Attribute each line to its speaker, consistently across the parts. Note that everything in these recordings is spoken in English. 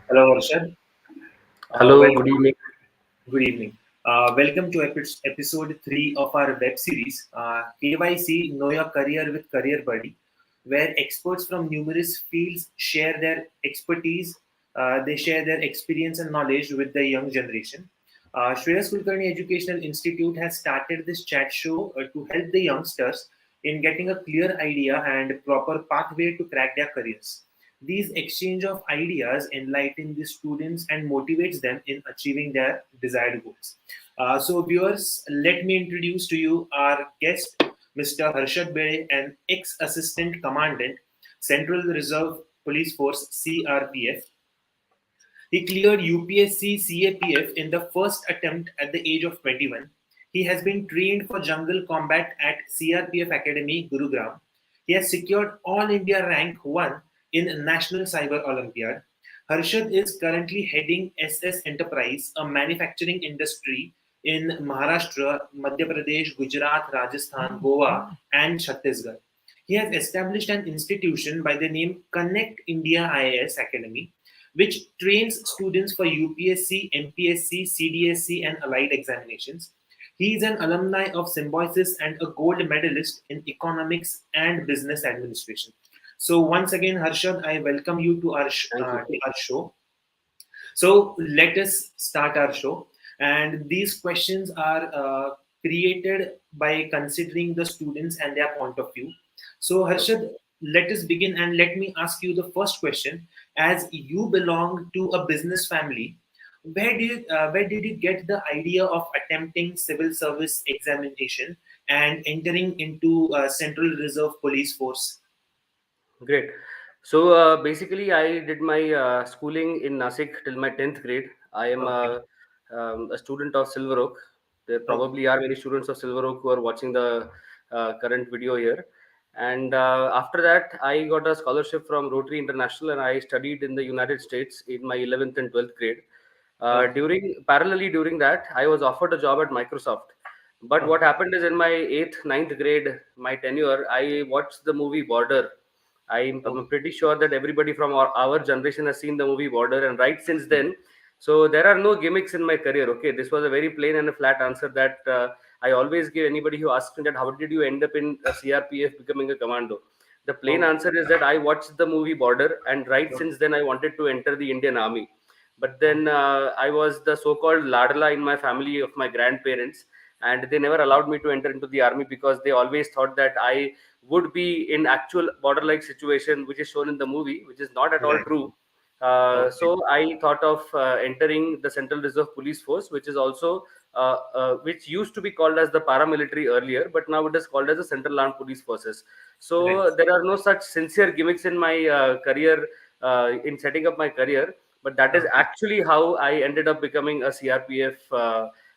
Speaker 1: Hello, Harshad.
Speaker 2: Hello, good
Speaker 1: Welcome.
Speaker 2: evening.
Speaker 1: Good evening. Welcome to episode 3 of our web series, KYC Know Your Career with Career Buddy, where experts from numerous fields share their expertise, they share their experience and knowledge with the young generation. Shreyas Kulkarni Educational Institute has started this chat show to help the youngsters in getting a clear idea and proper pathway to crack their careers. These exchange of ideas enlighten the students and motivates them in achieving their desired goals. So, viewers, let me introduce to you our guest, Mr. Harshad Bele, an ex-assistant commandant, Central Reserve Police Force (CRPF). He cleared UPSC CAPF in the first attempt at the age of 21. He has been trained for jungle combat at CRPF Academy, Gurugram. He has secured All India Rank 1 in National Cyber Olympiad. Harshad is currently heading SS Enterprise, a manufacturing industry in Maharashtra, Madhya Pradesh, Gujarat, Rajasthan, Goa, and Chhattisgarh. He has established an institution by the name Connect India IAS Academy, which trains students for UPSC, MPSC, CDSE, and allied examinations. He is an alumni of Symbiosis and a gold medalist in economics and business administration. So once again, Harshad, I welcome you to
Speaker 2: Thank you.
Speaker 1: to our show. So let us start our show. And these questions are created by considering the students and their point of view. So,
Speaker 2: Okay.
Speaker 1: Harshad, let us begin and let me ask you the first question. As you belong to a business family, where did you get the idea of attempting civil service examination and entering into Central Reserve Police Force?
Speaker 2: Great. So basically, I did my schooling in Nasik till my 10th grade. I am
Speaker 1: Okay.
Speaker 2: a student of Silver Oak. There
Speaker 1: Okay.
Speaker 2: probably are many students of Silver Oak who are watching the current video here. And after that, I got a scholarship from Rotary International, and I studied in the United States in my 11th and 12th grade.
Speaker 1: Okay.
Speaker 2: During that, I was offered a job at Microsoft. But what
Speaker 1: Okay.
Speaker 2: happened is in my eighth, ninth grade, my tenure, I watched the movie Border. I'm
Speaker 1: Okay.
Speaker 2: pretty sure that everybody from our generation has seen the movie Border, and right since then, so there are no gimmicks in my career. Okay, this was a very plain and a flat answer that I always give anybody who asks me that how did you end up in CRPF becoming a commando. The plain
Speaker 1: Okay.
Speaker 2: answer is that I watched the movie Border, and right
Speaker 1: Okay.
Speaker 2: since then I wanted to enter the Indian Army. But
Speaker 1: Okay.
Speaker 2: then I was the so-called ladla in my family of my grandparents, and they never allowed me to enter into the army because they always thought that I would be in actual border-like situation, which is shown in the movie, which is not at all
Speaker 1: Right.
Speaker 2: true.
Speaker 1: Okay.
Speaker 2: So I thought of entering the Central Reserve Police Force, which is also which used to be called as the paramilitary earlier, but now it is called as the Central Armed Police Forces.
Speaker 1: Right.
Speaker 2: So there are no such sincere gimmicks in my career in setting up my career, but that is
Speaker 1: Okay.
Speaker 2: actually how I ended up becoming a CRPF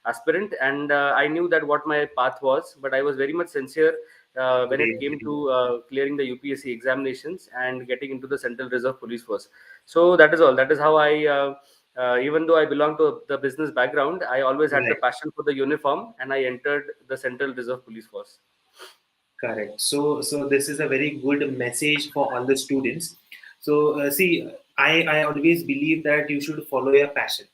Speaker 2: aspirant, and I knew that what my path was, but I was very much sincere when it
Speaker 1: Great.
Speaker 2: came to clearing the UPSC examinations and getting into the Central Reserve Police Force. So that is all. That is how I, even though I belong to the business background, I always had the
Speaker 1: Right.
Speaker 2: passion for the uniform, and I entered the Central Reserve Police Force.
Speaker 1: Correct. So this is a very good message for all the students. So see, I always believe that you should follow your passion.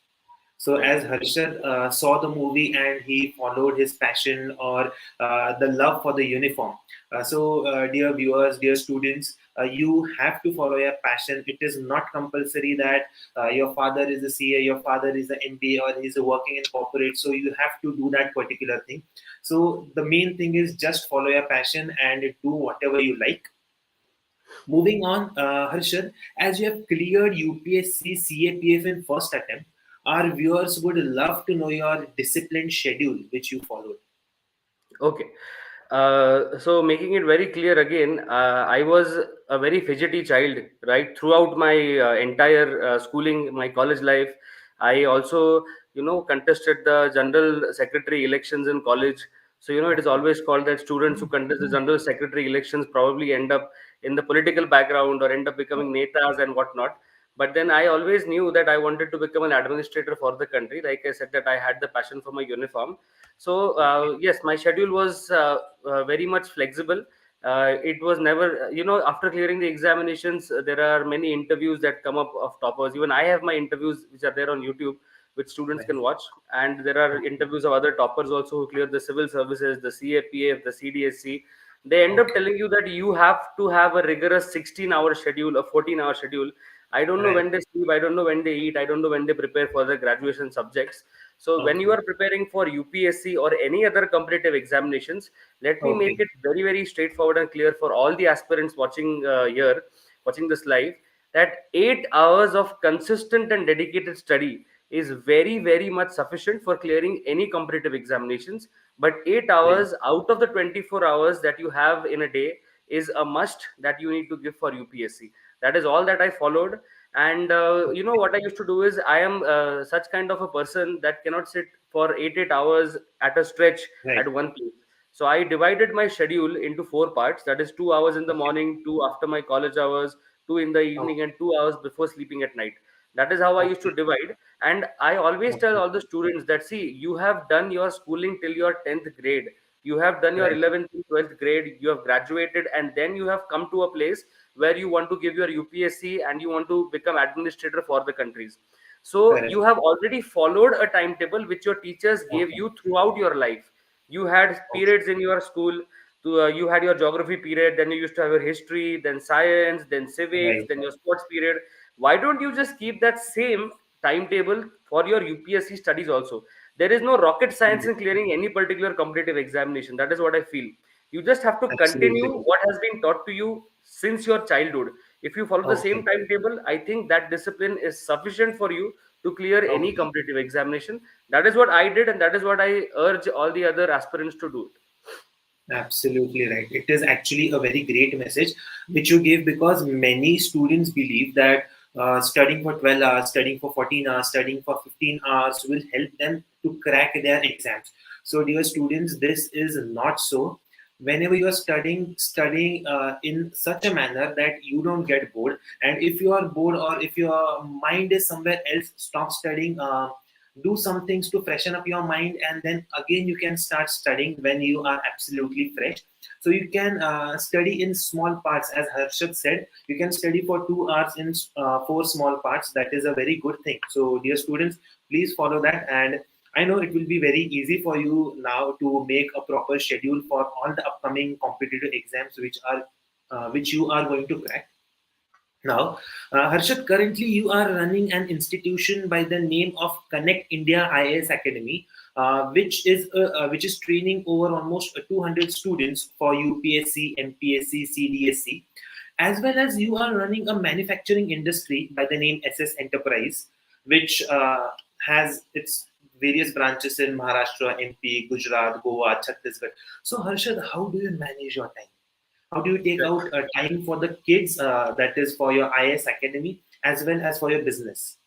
Speaker 1: So
Speaker 2: Right.
Speaker 1: as Harshad saw the movie and he followed his passion or the love for the uniform. Dear viewers, dear students, you have to follow your passion. It is not compulsory that your father is a CA, your father is an MBA, or he's working in corporate. So you have to do that particular thing. So the main thing is just follow your passion and do whatever you like. Moving on, Harshad, as you have cleared UPSC CAPF in first attempt, our viewers would love to know your disciplined schedule which you followed.
Speaker 2: Okay. So making it very clear again, I was a very fidgety child, right? Throughout my entire schooling, my college life, I also, contested the general secretary elections in college. So, it is
Speaker 1: Okay.
Speaker 2: always called that students who contest the general secretary elections probably end up in the political background or end up becoming netas and whatnot. But then I always knew that I wanted to become an administrator for the country. Like I said, that I had the passion for my uniform. So
Speaker 1: Okay.
Speaker 2: yes, my schedule was very much flexible. It was never, after clearing the examinations, there are many interviews that come up of toppers. Even I have my interviews which are there on YouTube, which students
Speaker 1: Right.
Speaker 2: can watch. And there are
Speaker 1: Okay.
Speaker 2: interviews of other toppers also who cleared the civil services, the CRPF, the CDSE. They end up
Speaker 1: Okay.
Speaker 2: telling you that you have to have a rigorous 16-hour schedule, a 14-hour schedule. I don't know
Speaker 1: Right.
Speaker 2: when they sleep, I don't know when they eat, I don't know when they prepare for the graduation subjects. So when you
Speaker 1: Okay.
Speaker 2: are preparing for UPSC or any other competitive examinations, let me make
Speaker 1: Okay.
Speaker 2: it very, very straightforward and clear for all the aspirants watching here, watching this live, that 8 hours of consistent and dedicated study is very, very much sufficient for clearing any competitive examinations. But eight
Speaker 1: Right.
Speaker 2: hours out of the 24 hours that you have in a day is a must that you need to give for UPSC. That is all that I followed. And what I used to do is, I am such kind of a person that cannot sit for 8 hours at a stretch
Speaker 1: Right.
Speaker 2: at one place. So I divided my schedule into 4 parts. That is 2 hours in the
Speaker 1: Okay.
Speaker 2: morning, two after my college hours, two in the evening,
Speaker 1: Okay.
Speaker 2: and 2 hours before sleeping at night. That is how I used to
Speaker 1: Okay.
Speaker 2: divide. And I always tell
Speaker 1: Okay.
Speaker 2: all the students that, see, you have done your schooling till your 10th grade. You have done your
Speaker 1: Right.
Speaker 2: 11th and 12th grade. You have graduated, and then you have come to a place where you want to give your UPSC and you want to become administrator for the countries. So you
Speaker 1: Correct.
Speaker 2: have already followed a timetable which your teachers gave
Speaker 1: Okay.
Speaker 2: you throughout your life. You had
Speaker 1: Okay.
Speaker 2: periods in your school. You had your geography period, then you used to have your history, then science, then civics,
Speaker 1: Right.
Speaker 2: then your sports period. Why don't you just keep that same timetable for your UPSC studies also? There is no rocket science
Speaker 1: Absolutely.
Speaker 2: in clearing any particular competitive examination. That is what I feel. You just have to continue
Speaker 1: Absolutely.
Speaker 2: what has been taught to you since your childhood. If you follow the same
Speaker 1: Okay.
Speaker 2: timetable, I think that discipline is sufficient for you to clear any
Speaker 1: Okay.
Speaker 2: competitive examination. That is what I did, and that is what I urge all the other aspirants to do.
Speaker 1: Absolutely right. It is actually a very great message which you gave, because many students believe that studying for 12 hours, studying for 14 hours, studying for 15 hours will help them to crack their exams. So, dear students, this is not so. Whenever you are studying in such a manner that you don't get bored, and if you are bored or if your mind is somewhere else, stop studying. Do some things to freshen up your mind, and then again you can start studying when you are absolutely fresh. So you can study in small parts, as Harshad said. You can study for 2 hours in four small parts. That is a very good thing. So dear students, please follow that, and I know it will be very easy for you now to make a proper schedule for all the upcoming competitive exams which you are going to crack. Now, Harshad, currently you are running an institution by the name of Connect India IAS Academy, which is training over almost 200 students for UPSC, MPSC, CDSE, as well as you are running a manufacturing industry by the name SS Enterprise, which has its various branches in Maharashtra, MP, Gujarat, Goa, Chhattisgarh. So, Harshad, how do you manage your time? How do you take out time for the kids, that is for your IS academy, as well as for your business?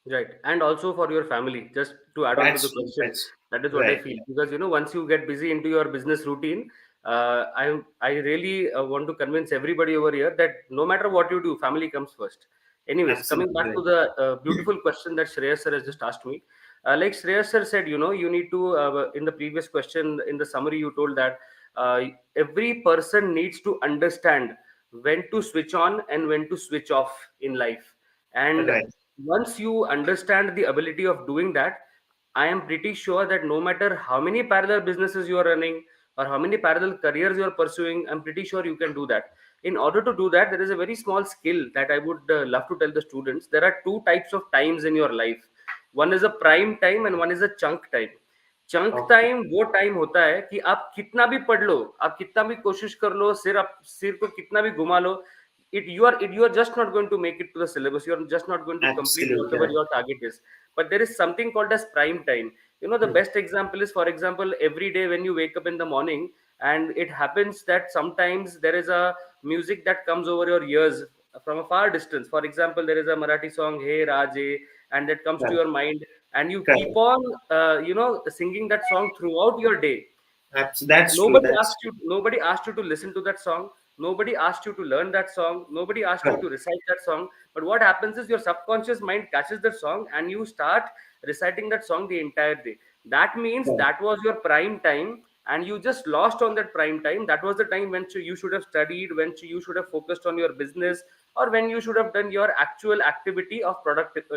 Speaker 2: Right. And also for your family, just to add on to the question,
Speaker 1: That's
Speaker 2: that is what I
Speaker 1: right.
Speaker 2: feel. Because, once you get busy into your business routine, I really want to convince everybody over here that no matter what you do, family comes first. Anyways, coming
Speaker 1: Absolutely
Speaker 2: back to
Speaker 1: right.
Speaker 2: the beautiful question that Shreyas sir has just asked me. Like Shreyas sir said, you need to, in the previous question, in the summary, you told that every person needs to understand when to switch on and when to switch off in life. And
Speaker 1: Right.
Speaker 2: once you understand the ability of doing that, I am pretty sure that no matter how many parallel businesses you are running or how many parallel careers you are pursuing, I'm pretty sure you can do that. In order to do that, there is a very small skill that I would love to tell the students. There are two types of times in your life. One is a prime time and one is a chunk time. Chunk
Speaker 1: Okay.
Speaker 2: Time वो time होता है कि आप कितना भी पढ़ लो, आप कितना भी कोशिश कर लो, सिर को कितना भी घुमा लो, you are just not going to make it to the syllabus. You are just not going to complete
Speaker 1: Absolutely
Speaker 2: whatever
Speaker 1: right.
Speaker 2: your target is. But there is something called as prime time. The
Speaker 1: Hmm.
Speaker 2: best example is, for example, every day when you wake up in the morning, and it happens that sometimes there is a music that comes over your ears from a far distance. For example, there is a Marathi song, Hey Raje, and that comes to
Speaker 1: Right.
Speaker 2: your mind, and you keep
Speaker 1: Correct.
Speaker 2: on singing that song throughout your day.
Speaker 1: That's true. That's true.
Speaker 2: Nobody asked you to listen to that song. Nobody asked you to learn that song. Nobody asked you
Speaker 1: Correct.
Speaker 2: to recite that song. But what happens is your subconscious mind catches that song and you start reciting that song the entire day. That means
Speaker 1: Correct.
Speaker 2: that was your prime time and you just lost on that prime time. That was the time when you should have studied, when you should have focused on your business, or when you should have done your actual activity of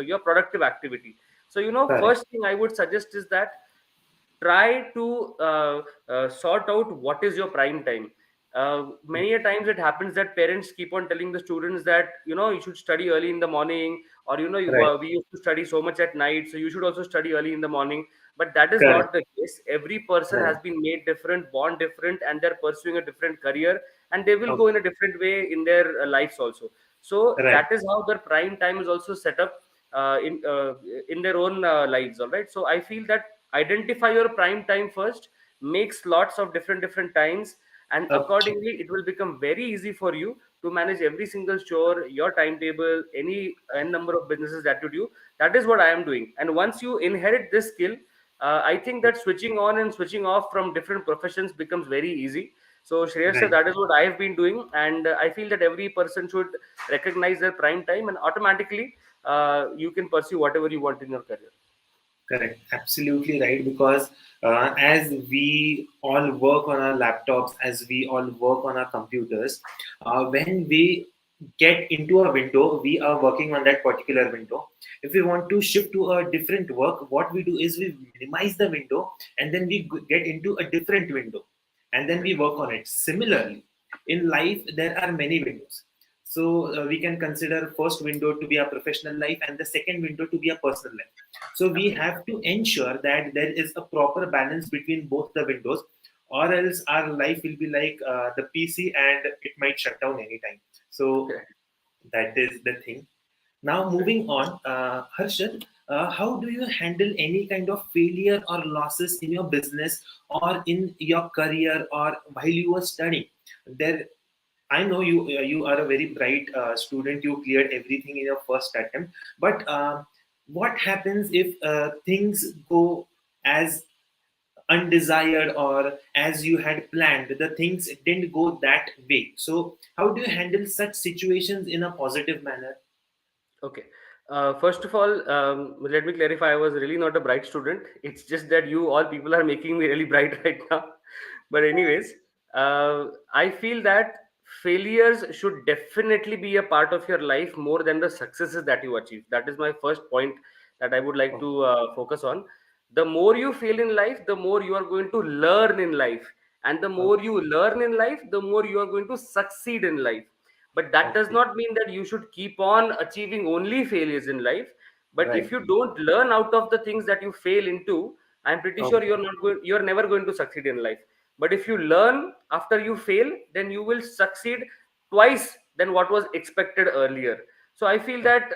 Speaker 2: your productive activity. So
Speaker 1: Correct.
Speaker 2: first thing I would suggest is that try to sort out what is your prime time. Many a times it happens that parents keep on telling the students that you should study early in the morning, or
Speaker 1: Right.
Speaker 2: we used to study so much at night, so you should also study early in the morning. But that is
Speaker 1: Correct.
Speaker 2: not the case. Every person
Speaker 1: Right.
Speaker 2: has been made different, born different, and they're pursuing a different career, and they will go
Speaker 1: Okay.
Speaker 2: in a different way in their lives also. So
Speaker 1: Right.
Speaker 2: that is how their prime time is also set up in their own lives. All right. So I feel that identify your prime time first, makes lots of different times, and
Speaker 1: Okay.
Speaker 2: accordingly it will become very easy for you to manage every single chore, your timetable, any n number of businesses that you do. That is what I am doing. And once you inherit this skill, I think that switching on and switching off from different professions becomes very easy. So Shreyas,
Speaker 1: Right.
Speaker 2: that is what I have been doing, and I feel that every person should recognize their prime time, and automatically you can pursue whatever you want in your career.
Speaker 1: Correct. Absolutely right. Because as we all work on our laptops, as we all work on our computers, when we get into a window, we are working on that particular window. If we want to shift to a different work, what we do is we minimize the window and then we get into a different window and then we work on it. Similarly, in life, there are many windows. So we can consider first window to be a professional life and the second window to be a personal life. So we have to ensure that there is a proper balance between both the windows, or else our life will be like the PC and it might shut down anytime. So that is the thing. Now, moving on, Harshad, how do you handle any kind of failure or losses in your business or in your career or while you were studying? There, I know you are a very bright student. You cleared everything in your first attempt. But what happens if things go as undesired or as you had planned? The things didn't go that way. So how do you handle such situations in a positive manner?
Speaker 2: Okay. First of all, let me clarify. I was really not a bright student. It's just that you all people are making me really bright right now. But anyways, I feel that failures should definitely be a part of your life more than the successes that you achieve. That is my first point that I would like
Speaker 1: Oh,
Speaker 2: to focus on. The more you fail in life, the more you are going to learn in life, and the more
Speaker 1: okay,
Speaker 2: you learn in life, the more you are going to succeed in life. But that does
Speaker 1: okay,
Speaker 2: not mean that you should keep on achieving only failures in life. But if
Speaker 1: right,
Speaker 2: you don't learn out of the things that you fail into, I'm pretty sure
Speaker 1: okay,
Speaker 2: you're never going to succeed in life. But if you learn after you fail, then you will succeed twice than what was expected earlier. So I feel that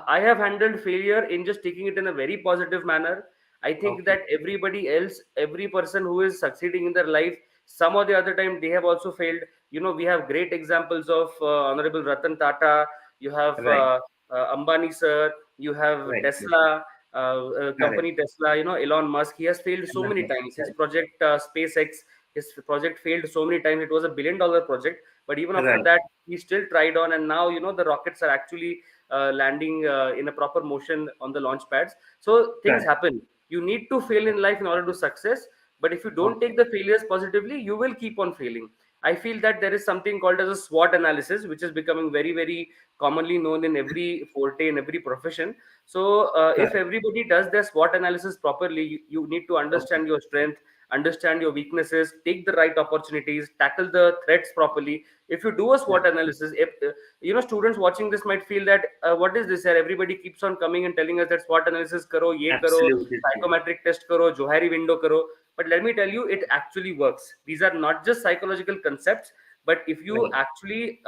Speaker 2: I have handled failure in just taking it in a very positive manner. I think
Speaker 1: okay,
Speaker 2: that everybody else, every person who is succeeding in their life, some or the other time they have also failed. We have great examples of Honorable Ratan Tata. You have
Speaker 1: right,
Speaker 2: Ambani sir. You have
Speaker 1: right, right,
Speaker 2: Tesla,
Speaker 1: correct,
Speaker 2: company Tesla. Elon Musk. He has failed so many
Speaker 1: right,
Speaker 2: times. His
Speaker 1: right,
Speaker 2: project SpaceX, his project failed so many times. It was a $1 billion project, but even after
Speaker 1: right,
Speaker 2: that, he still tried on, and now the rockets are actually landing in a proper motion on the launch pads. So things
Speaker 1: correct,
Speaker 2: happen. You need to fail in life in order to success. But if you don't take
Speaker 1: okay,
Speaker 2: the failures positively, you will keep on failing. I feel that there is something called as a SWOT analysis, which is becoming very, very commonly known in every forte, in every profession. So, if
Speaker 1: correct,
Speaker 2: everybody does their SWOT analysis properly, you need to
Speaker 1: okay,
Speaker 2: understand your strength, understand your weaknesses, take the right opportunities, tackle the threats properly. If you do a SWOT
Speaker 1: correct,
Speaker 2: analysis, if students watching this might feel that what is this? Sir? Everybody keeps on coming and telling us that SWOT analysis karo, ye karo,
Speaker 1: absolutely true,
Speaker 2: psychometric test karo, Johari window karo. But let me tell you, it actually works. These are not just psychological concepts, but if you
Speaker 1: right,
Speaker 2: actually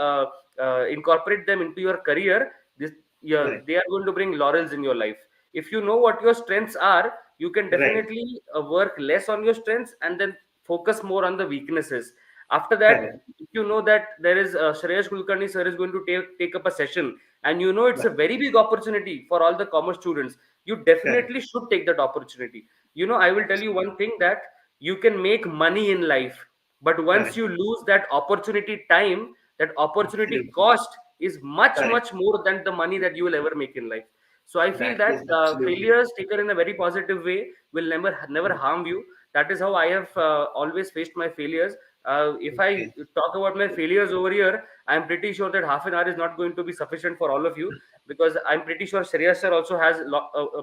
Speaker 2: incorporate them into your career, this yeah,
Speaker 1: correct,
Speaker 2: they are going to bring laurels in your life. If you know what your strengths are, you can
Speaker 1: right,
Speaker 2: definitely work less on your strengths and then focus more on the weaknesses. After that,
Speaker 1: correct,
Speaker 2: if you know that there is Shreyas Kulkarni sir is going to take up a session, and it's a
Speaker 1: right,
Speaker 2: very big opportunity for all the commerce students, you
Speaker 1: correct,
Speaker 2: definitely should take that opportunity. I will tell you one thing, that you can make money in life, but once
Speaker 1: correct,
Speaker 2: you lose that opportunity time, that opportunity
Speaker 1: absolutely,
Speaker 2: cost is much,
Speaker 1: correct.
Speaker 2: much more than the money that you will ever make in life. So I feel
Speaker 1: That
Speaker 2: that
Speaker 1: is absolutely
Speaker 2: failures taken in a very positive way will never harm you. That is how I have always faced my failures. If I
Speaker 1: Okay.
Speaker 2: talk about my failures over here, I'm pretty sure that half an hour is not going to be sufficient for all of you, because I'm pretty sure Shreyas sir also has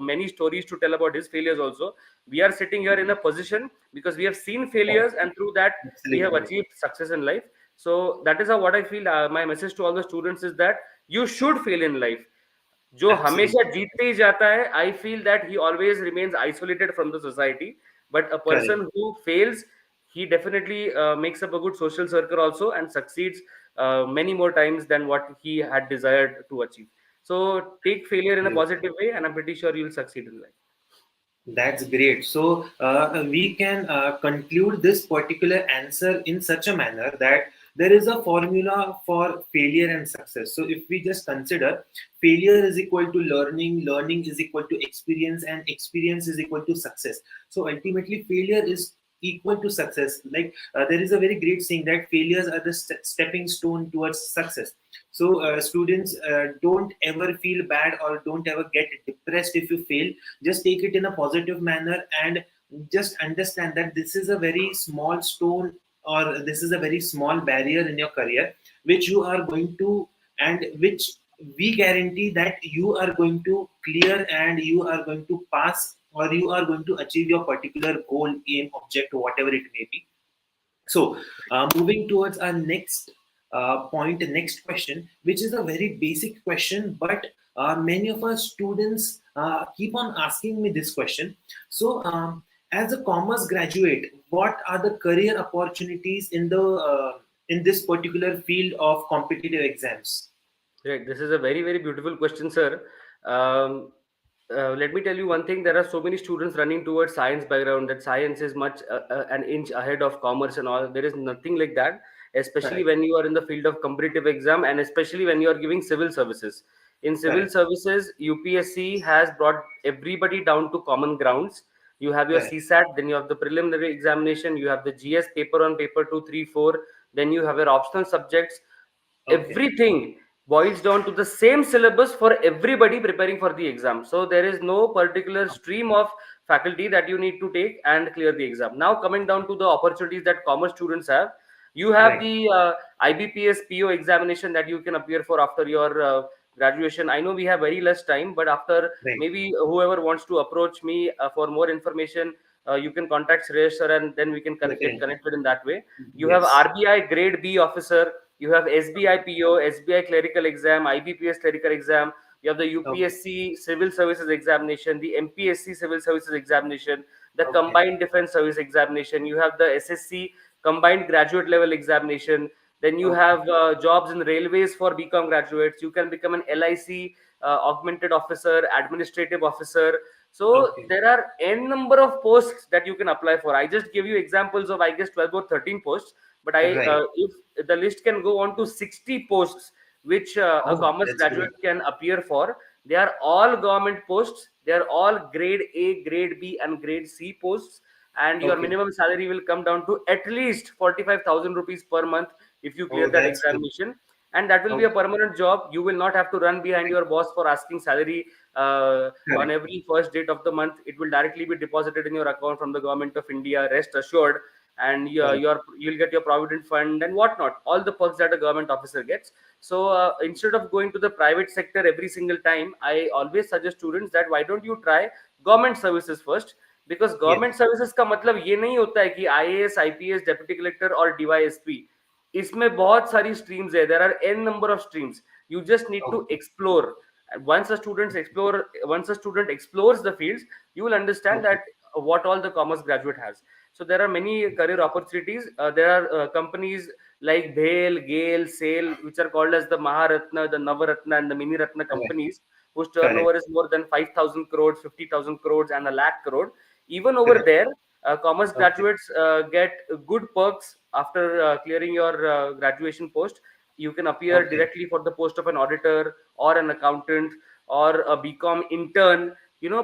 Speaker 2: many stories to tell about his failures also. We are sitting here in a position because we have seen
Speaker 1: Correct.
Speaker 2: failures, and through that we have
Speaker 1: Absolutely.
Speaker 2: achieved success in life. So that is how what I feel. My message to all the students is that you should fail in life. जो हमेशा
Speaker 1: Absolutely.
Speaker 2: जीतते ही जाता है, I feel that he always remains isolated from the society. But a
Speaker 1: Correct.
Speaker 2: person who fails, he definitely makes up a good social circle also, and succeeds many more times than what he had desired to achieve. So take failure in a positive way, and I'm pretty sure you'll succeed in life.
Speaker 1: That's great. So we can conclude this particular answer in such a manner that there is a formula for failure and success. So if we just consider failure is equal to learning, learning is equal to experience, and experience is equal to success. So ultimately, failure is equal to success. Like there is a very great saying that failures are the stepping stone towards success. So students don't ever feel bad or don't ever get depressed if you fail. Just take it in a positive manner and just understand that this is a very small stone, or this is a very small barrier in your career which you are going to, and which we guarantee that you are going to clear and you are going to pass, or you are going to achieve your particular goal, aim, object, whatever it may be. So, moving towards our next point, next question, which is a very basic question, but many of our students keep on asking me this question. So, as a commerce graduate, what are the career opportunities in this particular field of competitive exams?
Speaker 2: Right. This is a very, very beautiful question, sir. Um, Let me tell you one thing. There are so many students running towards science background that science is much an inch ahead of commerce and all. There is nothing like that, especially
Speaker 1: Correct.
Speaker 2: when you are in the field of competitive exam, and especially when you are giving civil services. In civil
Speaker 1: Correct.
Speaker 2: services, UPSC has brought everybody down to common grounds. You have your
Speaker 1: Correct.
Speaker 2: CSAT, then you have the preliminary examination, you have the GS paper on paper 2, 3, 4, then you have your optional subjects.
Speaker 1: Okay.
Speaker 2: Everything boils down to the same syllabus for everybody preparing for the exam. So there is no particular stream of faculty that you need to take and clear the exam. Now coming down to the opportunities that commerce students have, you have
Speaker 1: Right.
Speaker 2: the IBPS PO examination that you can appear for after your graduation. I know we have very less time, but after,
Speaker 1: Right.
Speaker 2: maybe whoever wants to approach me for more information, you can contact Shreyas sir, and then we can get
Speaker 1: Definitely.
Speaker 2: connected in that way. You have
Speaker 1: Yes.
Speaker 2: RBI grade B officer, you have SBI PO, SBI clerical exam, IBPS clerical exam, you have the
Speaker 1: Okay.
Speaker 2: UPSC civil services examination, the MPSC civil services examination, the
Speaker 1: Okay.
Speaker 2: combined defense service examination, you have the SSC combined graduate level examination, then you
Speaker 1: Okay.
Speaker 2: have jobs in railways for BCom graduates. You can become an LIC augmented officer, administrative officer. So
Speaker 1: Okay.
Speaker 2: there are n number of posts that you can apply for. I just give you examples of, I guess, 12 or 13 posts, but
Speaker 1: Right.
Speaker 2: if the list can go on to 60 posts which a
Speaker 1: Oh,
Speaker 2: commerce
Speaker 1: that's
Speaker 2: graduate
Speaker 1: great.
Speaker 2: can appear for. They are all government posts. They are all grade A, grade B, and grade C posts, and your
Speaker 1: Okay.
Speaker 2: minimum salary will come down to at least 45,000 rupees per month if you clear
Speaker 1: Oh,
Speaker 2: that
Speaker 1: that's good.
Speaker 2: examination. And that will be a
Speaker 1: Okay.
Speaker 2: permanent job. You will not have to run behind your boss for asking salary on
Speaker 1: Correct.
Speaker 2: every first date of the month. It will directly be deposited in your account from the government of India, rest assured. And
Speaker 1: Correct.
Speaker 2: you'll get your provident fund and whatnot, all the perks that a government officer gets. So instead of going to the private sector every single time, I always suggest students that why don't you try government services first, because
Speaker 1: Yes.
Speaker 2: Government services का मतलब ये नहीं होता है कि IAS IPS deputy collector और DYSP. इसमें बहुत सारी स्ट्रीम्स है. There are an number of streams. You just need to
Speaker 1: Okay.
Speaker 2: explore. Once a student explores the fields, you will understand
Speaker 1: Okay.
Speaker 2: that what all the commerce graduate has. So there are many career opportunities. There are companies like Bhel, Gale, Sale, which are called as the Maharatna, the Navaratna, and the Mini Ratna
Speaker 1: Correct.
Speaker 2: companies, whose
Speaker 1: Correct.
Speaker 2: turnover is more than 5,000 crores, 50,000 crores, and a lakh crore. Even over
Speaker 1: Correct.
Speaker 2: there, commerce
Speaker 1: Okay.
Speaker 2: graduates get good perks after clearing your graduation post. You can appear
Speaker 1: Okay.
Speaker 2: directly for the post of an auditor or an accountant or a BCom intern.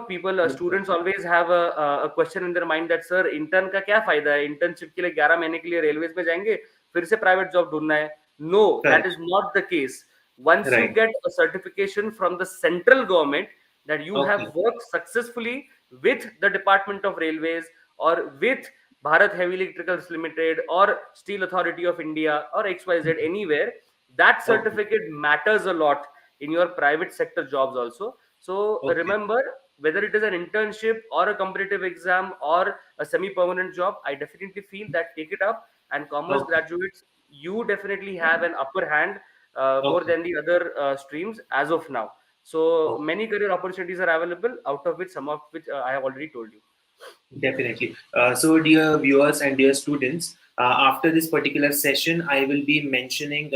Speaker 2: People,
Speaker 1: Okay.
Speaker 2: students always have a question in their mind that, sir, intern का क्या फायदा है? Internship के लिए 11 महीने के लिए railways में जाएंगे, फिर से प्राइवेट जॉब ढूंढना है. No, that
Speaker 1: Correct.
Speaker 2: is not the case. Once you
Speaker 1: Right.
Speaker 2: get a certification from the central government that you have
Speaker 1: Okay.
Speaker 2: worked successfully with the Department of Railways or with Bharat Heavy Electricals Limited or Steel Authority of India or XYZ, anywhere, that
Speaker 1: Okay.
Speaker 2: certificate matters a lot in your private sector jobs also. So
Speaker 1: Okay.
Speaker 2: remember, whether it is an internship or a competitive exam or a semi-permanent job, I definitely feel that take it up. And commerce
Speaker 1: Okay.
Speaker 2: graduates, you definitely have an upper hand more
Speaker 1: Okay.
Speaker 2: than the other streams as of now. So
Speaker 1: Okay.
Speaker 2: many career opportunities are available, out of which some of which I have already told you.
Speaker 1: Definitely. So, dear viewers and dear students, after this particular session, I will be mentioning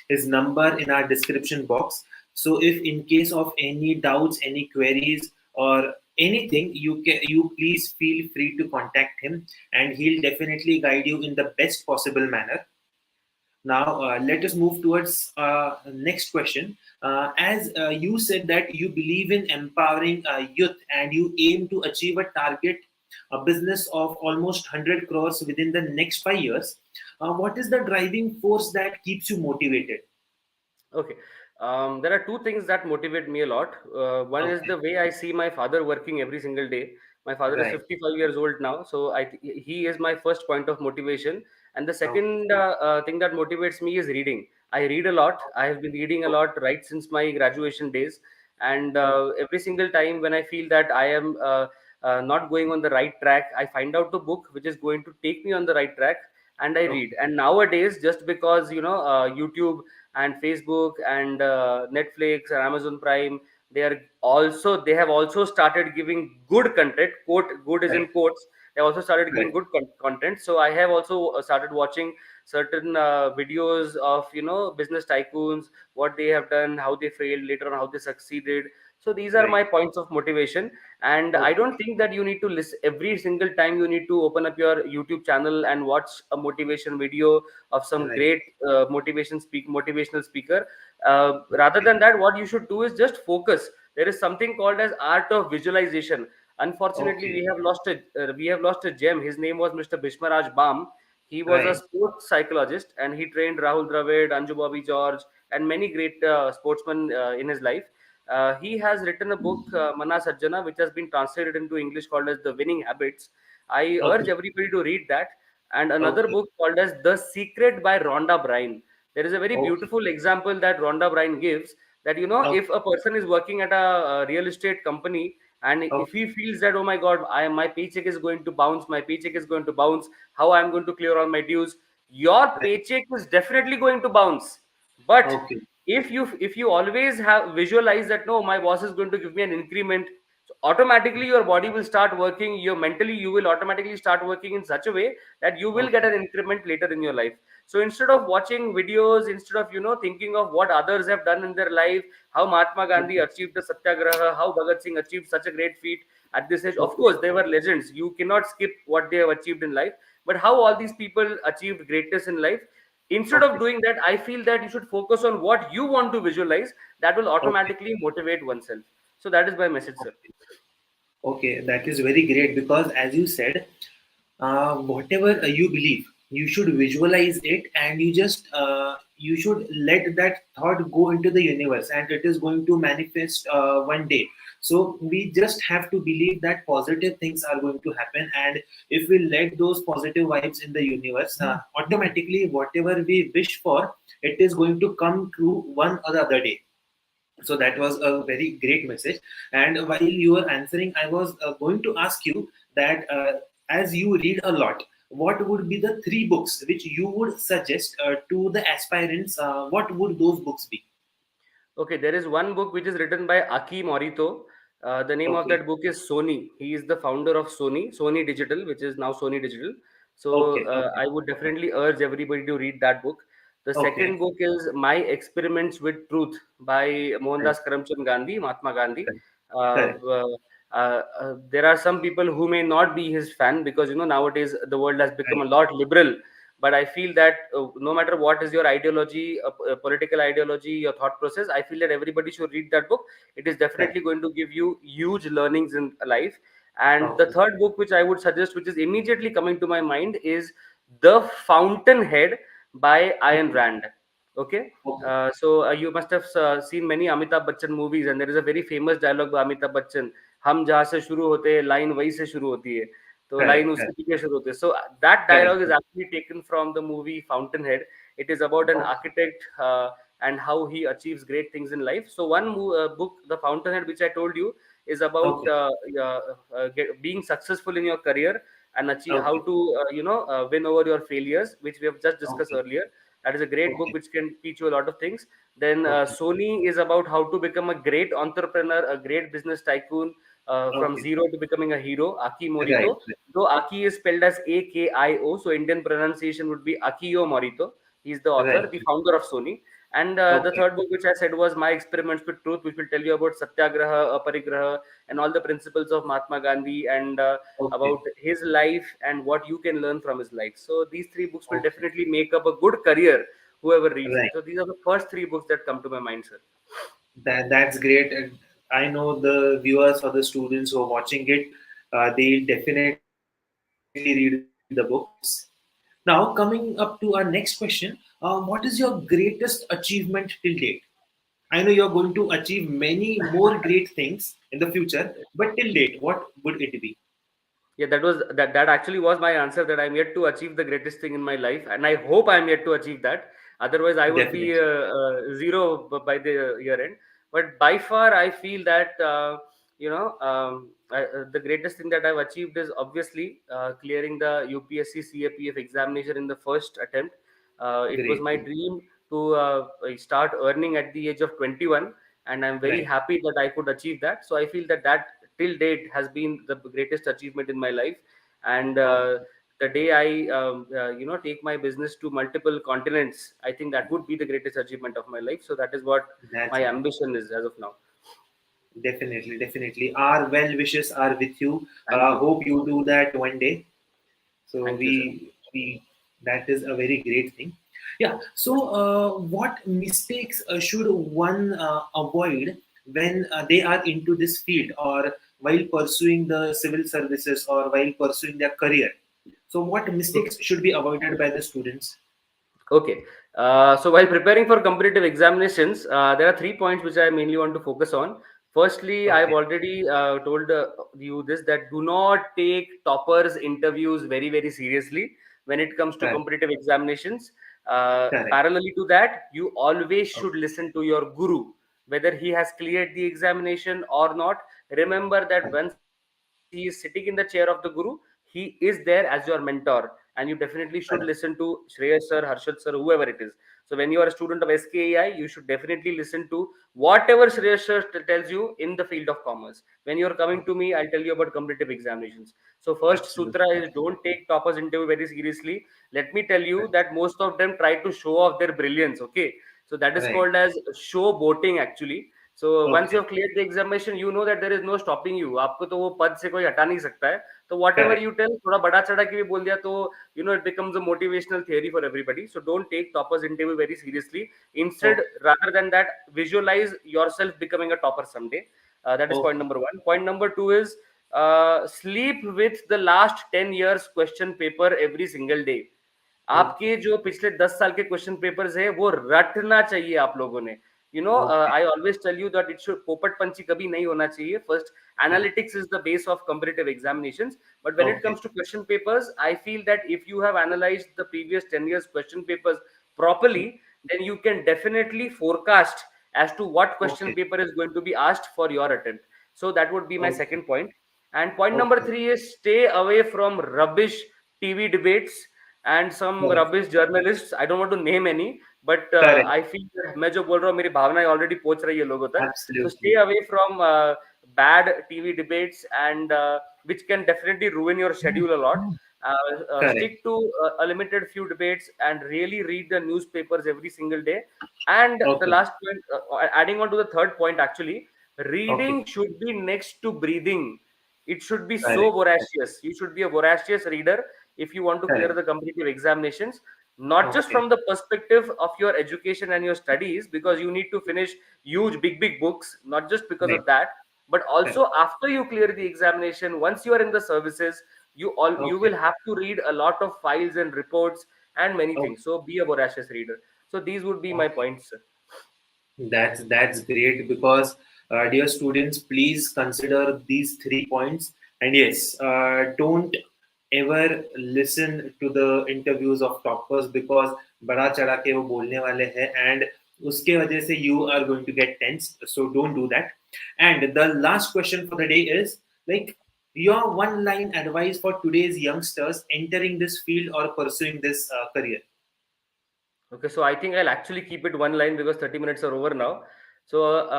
Speaker 1: his number in our description box. So, if in case of any doubts, any queries, or anything, you please feel free to contact him, and he'll definitely guide you in the best possible manner. Now, let us move towards next question. As you said that you believe in empowering youth and you aim to achieve a target, a business of almost 100 crores within the next 5 years, what is the driving force that keeps you motivated?
Speaker 2: Okay. There are two things that motivate me a lot. One is
Speaker 1: Okay,
Speaker 2: the way I see my father working every single day. My father is
Speaker 1: right.
Speaker 2: 55 years old now, so he is my first point of motivation. And the
Speaker 1: Okay,
Speaker 2: second thing that motivates me is reading. I read a lot. I have been reading a lot right since my graduation days. And
Speaker 1: okay,
Speaker 2: every single time when I feel that I am not going on the right track, I find out the book which is going to take me on the right track, and I read.
Speaker 1: okay,
Speaker 2: And nowadays, just because YouTube and Facebook and Netflix and Amazon Prime, they have also started giving good content. Quote, good is
Speaker 1: right,
Speaker 2: in quotes. They also started
Speaker 1: right,
Speaker 2: giving good content. So I have also started watching certain videos of business tycoons, what they have done, how they failed, later on how they succeeded. So these are
Speaker 1: right.
Speaker 2: my points of motivation. And I
Speaker 1: Okay,
Speaker 2: don't think that you need to listen every single time you need to open up your YouTube channel and watch a motivation video of some
Speaker 1: right.
Speaker 2: great motivational speaker. Rather
Speaker 1: Okay,
Speaker 2: than that, what you should do is just focus. There is something called as art of visualization. Unfortunately,
Speaker 1: okay,
Speaker 2: we have lost a gem. His name was Mr. Bishmaraj Bam. He was a
Speaker 1: right.
Speaker 2: sports psychologist, and he trained Rahul Dravid, Anju Bobby George, and many great sportsmen in his life. He has written a book, Mana Sajjana, which has been translated into English called as The Winning Habits. I urge
Speaker 1: Okay,
Speaker 2: everybody to read that. And another
Speaker 1: okay,
Speaker 2: book called as The Secret by Rhonda Bryan. There is a very
Speaker 1: okay,
Speaker 2: beautiful example that Rhonda Bryan gives, that
Speaker 1: okay,
Speaker 2: if a person is working at a real estate company, and if
Speaker 1: okay,
Speaker 2: he feels that, oh my god, my paycheck is going to bounce, my paycheck is going to bounce, how I'm going to clear all my dues, your
Speaker 1: right.
Speaker 2: paycheck is definitely going to bounce. But
Speaker 1: Okay,
Speaker 2: if you always have visualize that, no, my boss is going to give me an increment, so automatically your body will start working, your mentally you will automatically start working in such a way that you will get
Speaker 1: okay,
Speaker 2: an increment later in your life. So instead of watching videos, instead of thinking of what others have done in their life, how Mahatma Gandhi
Speaker 1: okay,
Speaker 2: achieved the satyagraha, how Bhagat Singh achieved such a great feat at this age, of
Speaker 1: okay,
Speaker 2: course they were legends, you cannot skip what they have achieved in life, but how all these people achieved greatness in life, instead of
Speaker 1: okay,
Speaker 2: doing that, I feel that you should focus on what you want to visualize. That will
Speaker 1: okay.
Speaker 2: automatically motivate oneself. So that is my message, sir.
Speaker 1: Okay, okay, that is very great because, as you said, whatever you believe, you should visualize it, and you should let that thought go into the universe, and it is going to manifest one day. So we just have to believe that positive things are going to happen, and if we let those positive vibes in the universe, automatically whatever we wish for, it is going to come true one or the other day. So that was a very great message. And while you were answering, I was going to ask you that as you read a lot, what would be the three books which you would suggest to the aspirants? What would those books be?
Speaker 2: Okay, there is one book which is written by Aki Morito. The name of
Speaker 1: Okay,
Speaker 2: that book is Sony. He is the founder of Sony Digital, which is now Sony Digital. So
Speaker 1: okay, okay,
Speaker 2: I would definitely urge everybody to read that book. The
Speaker 1: okay.
Speaker 2: second book is My Experiments with Truth by
Speaker 1: Right,
Speaker 2: Mohandas Karamchand Gandhi, Mahatma Gandhi.
Speaker 1: correct,
Speaker 2: Uh,
Speaker 1: correct,
Speaker 2: uh, there are some people who may not be his fan, because nowadays the world has become
Speaker 1: right,
Speaker 2: a lot liberal. But I feel that no matter what is your ideology, political ideology, your thought process, I feel that everybody should read that book. It is
Speaker 1: correct.
Speaker 2: definitely going to give you huge learnings in life. And the
Speaker 1: Okay,
Speaker 2: third book which I would suggest, which is immediately coming to my mind, is The Fountainhead by Ayn
Speaker 1: okay,
Speaker 2: Rand. Okay.
Speaker 1: okay.
Speaker 2: So you must have seen many Amitabh Bachchan movies, and there is a very famous dialogue by Amitabh Bachchan, हम जहाँ से शुरू होते हैं line वहीं से शुरू होती है. तो लाइन
Speaker 1: correct,
Speaker 2: उसकी
Speaker 1: correct,
Speaker 2: पीछे शुरू होती है. So that
Speaker 1: correct.
Speaker 2: dialogue is actually taken from the movie Fountainhead. It is about an
Speaker 1: Okay,
Speaker 2: architect and how he achieves great things in life. So one book, The Fountainhead, which I told you, is about
Speaker 1: okay,
Speaker 2: being successful in your career and achieve how
Speaker 1: okay,
Speaker 2: to win over your failures, which we have just discussed
Speaker 1: okay,
Speaker 2: earlier. That is a great book
Speaker 1: okay,
Speaker 2: which can teach you a lot of things. Then
Speaker 1: okay,
Speaker 2: Sony is about how to become a great entrepreneur, a great business tycoon, from
Speaker 1: okay.
Speaker 2: zero to becoming a hero. Aki
Speaker 1: Right,
Speaker 2: Morito, though Aki is spelled as Akio, so Indian pronunciation would be Akio Morito. He's the
Speaker 1: right,
Speaker 2: author, the
Speaker 1: right.
Speaker 2: founder of Sony. And the
Speaker 1: Okay,
Speaker 2: third book, which I said, was My Experiments with Truth, which will tell you about Satyagraha, Aparigraha, and all the principles of Mahatma Gandhi, and
Speaker 1: okay,
Speaker 2: about his life and what you can learn from his life. So these three books will
Speaker 1: okay.
Speaker 2: definitely make up a good career, whoever reads it.
Speaker 1: Right.
Speaker 2: So these are the first three books that come to my mind, sir.
Speaker 1: That's great. And I know the viewers or the students who are watching it, they definitely read the books. Now, coming up to our next question, what is your greatest achievement till date? I know you're going to achieve many more great things in the future, but till date, what would it be?
Speaker 2: Yeah, that actually was my answer, that I'm yet to achieve the greatest thing in my life, and I hope I'm yet to achieve that. Otherwise, I would be
Speaker 1: Definitely.
Speaker 2: zero by the year end. But by far, I feel that the greatest thing that I've achieved is obviously clearing the UPSC CRPF examination in the first attempt. It was
Speaker 1: Great,
Speaker 2: my
Speaker 1: great.
Speaker 2: dream to start earning at the age of 21, and I'm very
Speaker 1: Right.
Speaker 2: happy that I could achieve that. So I feel that till date has been the greatest achievement in my life. And
Speaker 1: Okay.
Speaker 2: the day I take my business to multiple continents, I think that would be the greatest achievement of my life. So that is what
Speaker 1: That's
Speaker 2: my
Speaker 1: great.
Speaker 2: ambition is as of now.
Speaker 1: Definitely, definitely. Our well wishes are with you.
Speaker 2: Thank you.
Speaker 1: Hope you do that one day. So
Speaker 2: Thank you, sir.
Speaker 1: we that is a very great thing. Yeah. So what mistakes should one avoid when they are into this field or while pursuing the civil services or while pursuing their career? So what
Speaker 2: Okay.
Speaker 1: mistakes should be avoided by the students?
Speaker 2: Okay. So while preparing for competitive examinations, there are 3 points which I mainly want to focus on. Firstly, I've
Speaker 1: Okay.
Speaker 2: already told you this, that do not take toppers interviews very, very seriously when it comes to
Speaker 1: Correct.
Speaker 2: competitive examinations.
Speaker 1: Correct.
Speaker 2: Parallelly to that, you always should listen to your guru, whether he has cleared the examination or not. Remember that
Speaker 1: Okay.
Speaker 2: once he is sitting in the chair of the guru, he is there as your mentor, and you definitely should listen
Speaker 1: Correct.
Speaker 2: to Shreyas sir, Harshad sir, whoever it is. So when you are a student of SKAI, you should definitely listen to whatever Shreyas sir tells you in the field of commerce. When you are coming to me, I'll tell you about competitive examinations. So first
Speaker 1: Absolutely.
Speaker 2: sutra is,
Speaker 1: Absolutely.
Speaker 2: don't take toppers interview very seriously. Let me tell you
Speaker 1: Right.
Speaker 2: that most of them try to show off their brilliance. Okay, so that is
Speaker 1: Right.
Speaker 2: called as show boating actually. So once you
Speaker 1: Okay.
Speaker 2: have cleared the examination, you know that there is no stopping you. आपको तो वो पद से कोई हटा नहीं सकता है. So whatever
Speaker 1: Correct.
Speaker 2: you tell, थोड़ा बड़ा चढ़ा के भी बोल दिया तो it becomes a motivational theory for everybody. So don't take toppers interview very seriously. Instead,
Speaker 1: Okay.
Speaker 2: rather than that, visualize yourself becoming a topper someday. That is point
Speaker 1: Okay.
Speaker 2: number one. Point number two is sleep with the last 10 years question paper every single day.
Speaker 1: Okay.
Speaker 2: आपके जो पिछले 10 साल के question papers है वो रटना चाहिए आप लोगों ने.
Speaker 1: Okay.
Speaker 2: I always tell you that it should पोपट पंची कभी नहीं होना चाहिए. First,
Speaker 1: Okay.
Speaker 2: analytics is the base of competitive examinations, but when it
Speaker 1: Okay.
Speaker 2: comes to question papers, I feel that if you have analyzed the previous 10 years question papers properly, then you can definitely forecast as to what question
Speaker 1: Okay.
Speaker 2: paper is going to be asked for your attempt. So that would be my
Speaker 1: Okay.
Speaker 2: second point. And point number
Speaker 1: Okay.
Speaker 2: 3 is stay away from rubbish TV debates and some
Speaker 1: Correct.
Speaker 2: rubbish journalists. I don't want to name any, but
Speaker 1: Correct.
Speaker 2: I feel that मैं जो बोल रहा हूँ मेरी भावनाएं already पहुंच रही है लोगों तक. So stay
Speaker 1: Absolutely.
Speaker 2: away from bad TV debates, and which can definitely ruin your schedule a lot.
Speaker 1: Correct.
Speaker 2: Stick to a limited few debates and really read the newspapers every single day. And the
Speaker 1: Okay.
Speaker 2: last point, adding on to the third point, actually,
Speaker 1: Okay.
Speaker 2: reading should be next to breathing. It should be so
Speaker 1: Correct.
Speaker 2: voracious. You should be a voracious reader if you want to clear
Speaker 1: Correct.
Speaker 2: the competitive examinations, not just
Speaker 1: Okay.
Speaker 2: from the perspective of your education and your studies, because you need to finish huge, big books, not just because
Speaker 1: Right.
Speaker 2: of that, but
Speaker 1: Correct.
Speaker 2: also after you clear the examination, once you are in the services, you
Speaker 1: Okay.
Speaker 2: will have to read a lot of files and reports and many
Speaker 1: Okay.
Speaker 2: things. So be a voracious reader. So these would be my
Speaker 1: Okay.
Speaker 2: points.
Speaker 1: That's great because, dear students, please consider these 3 points. And yes, don't ever listen to the interviews of toppers because बड़ा चढ़ा के वो बोलने वाले हैं and उसके वजह से you are going to get tensed. So don't do that. And the last question for the day is like your one line advice for today's youngsters entering this field or pursuing this career.
Speaker 2: Okay, so I think I'll actually keep it one line because 30 minutes are over now. So,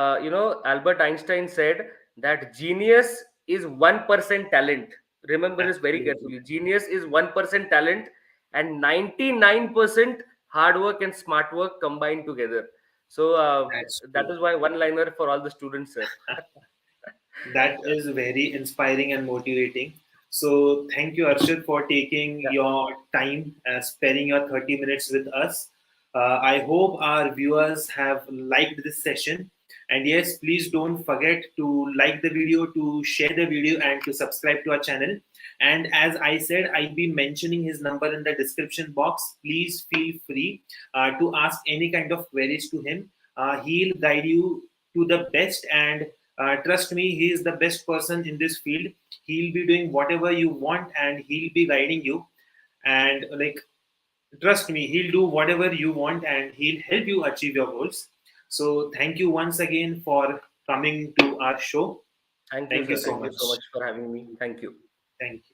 Speaker 2: Albert Einstein said that genius is 1% talent. Remember this very
Speaker 1: Absolutely.
Speaker 2: carefully. Genius is 1% talent and 99% hard work and smart work combined together. So,
Speaker 1: That's
Speaker 2: that
Speaker 1: true.
Speaker 2: is why one liner for all the students, sir.
Speaker 1: That
Speaker 2: Yeah.
Speaker 1: is very inspiring and motivating. So, thank you, Arshad, for taking
Speaker 2: Yeah.
Speaker 1: your time, sparing your 30 minutes with us. I hope our viewers have liked this session. And yes, please don't forget to like the video, to share the video, and to subscribe to our channel. And as I said, I'll be mentioning his number in the description box. Please feel free to ask any kind of queries to him. He'll guide you to the best, and trust me, he is the best person in this field. He'll be doing whatever you want and he'll be guiding you. And like, trust me, he'll do whatever you want and he'll help you achieve your goals. So, thank you once again for coming to our show.
Speaker 2: Thank you,
Speaker 1: Thank you
Speaker 2: sir.
Speaker 1: so
Speaker 2: Thank you
Speaker 1: much.
Speaker 2: so much for having me. Thank you.
Speaker 1: Thank you.